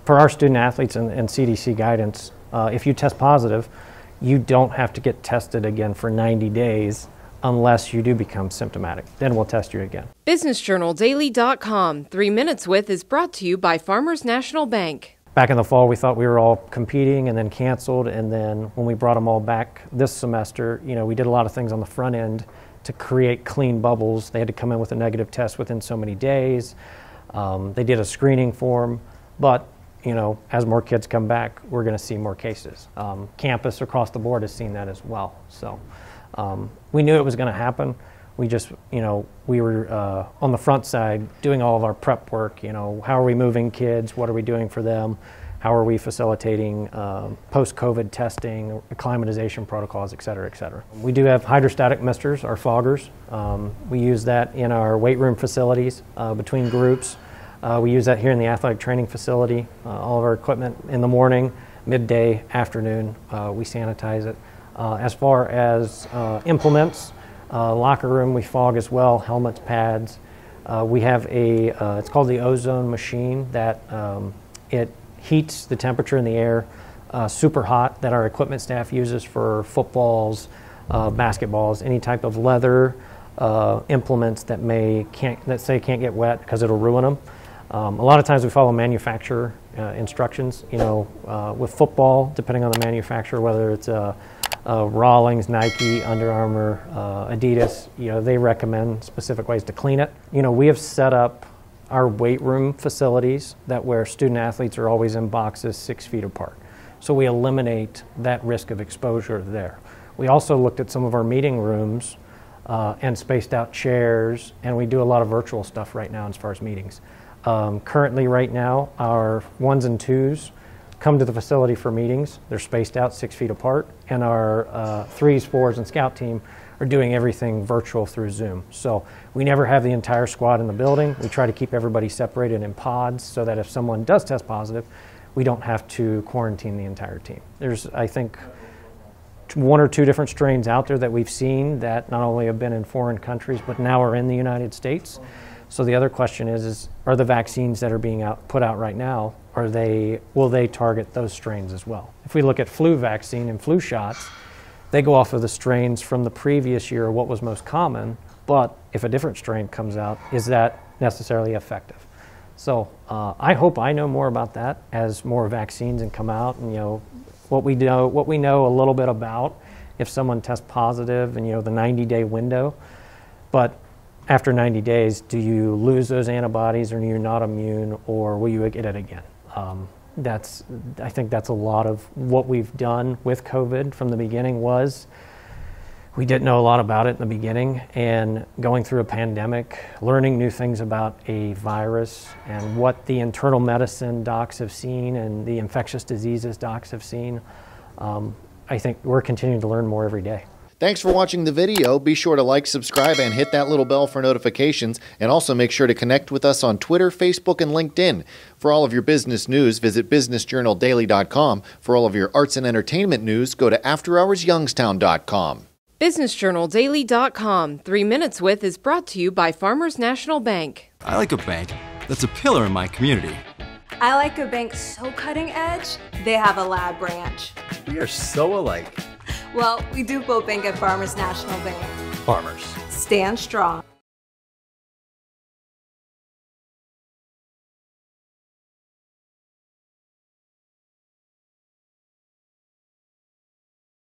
per our student athletes and CDC guidance, if you test positive, you don't have to get tested again for 90 days unless you do become symptomatic. Then we'll test you again. BusinessJournalDaily.com 3 Minutes With is brought to you by Farmers National Bank. Back in the fall, we thought we were all competing and then canceled, and then when we brought them all back this semester, we did a lot of things on the front end to create clean bubbles. They had to come in with a negative test within so many days. They did a screening form, but as more kids come back, we're going to see more cases. Campus across the board has seen that as well. So we knew it was going to happen. We just, we were on the front side doing all of our prep work. How are we moving kids? What are we doing for them? How are we facilitating post-COVID testing, acclimatization protocols, et cetera, et cetera. We do have hydrostatic misters, our foggers. We use that in our weight room facilities between groups. We use that here in the athletic training facility. All of our equipment in the morning, midday, afternoon, we sanitize it. As far as implements, locker room, we fog as well, helmets, pads. We have it's called the ozone machine that it heats the temperature in the air super hot, that our equipment staff uses for footballs, basketballs, any type of leather implements that can't get wet because it'll ruin them. A lot of times we follow manufacturer instructions. With football, depending on the manufacturer, whether it's Rawlings, Nike, Under Armour, Adidas, they recommend specific ways to clean it. We have set up our weight room facilities where student athletes are always in boxes 6 feet apart. So we eliminate that risk of exposure there. We also looked at some of our meeting rooms and spaced out chairs, and we do a lot of virtual stuff right now as far as meetings. Currently right now, our 1s and 2s come to the facility for meetings. They're spaced out 6 feet apart, and our 3s, 4s, and scout team are doing everything virtual through Zoom. So we never have the entire squad in the building. We try to keep everybody separated in pods so that if someone does test positive, we don't have to quarantine the entire team. There's, I think, 1 or 2 different strains out there that we've seen that not only have been in foreign countries, but now are in the United States. So the other question is are the vaccines that are being put out right now, will they target those strains as well? If we look at flu vaccine and flu shots, they go off of the strains from the previous year, what was most common, but if a different strain comes out, is that necessarily effective? So I hope I know more about that as more vaccines come out, and what we know a little bit about if someone tests positive and the 90-day window. But after 90 days, do you lose those antibodies, or you're not immune, or will you get it again? I think that's a lot of what we've done with COVID from the beginning. We didn't know a lot about it in the beginning, and going through a pandemic, learning new things about a virus and what the internal medicine docs have seen and the infectious diseases docs have seen, I think we're continuing to learn more every day. Thanks for watching the video. Be sure to like, subscribe, and hit that little bell for notifications. And also make sure to connect with us on Twitter, Facebook, and LinkedIn. For all of your business news, visit BusinessJournalDaily.com. For all of your arts and entertainment news, go to AfterHoursYoungstown.com. BusinessJournalDaily.com 3 Minutes With is brought to you by Farmers National Bank. I like a bank that's a pillar in my community. I like a bank so cutting edge, they have a lab branch. We are so alike. Well, we do both bank at Farmers National Bank. Farmers. Stand strong.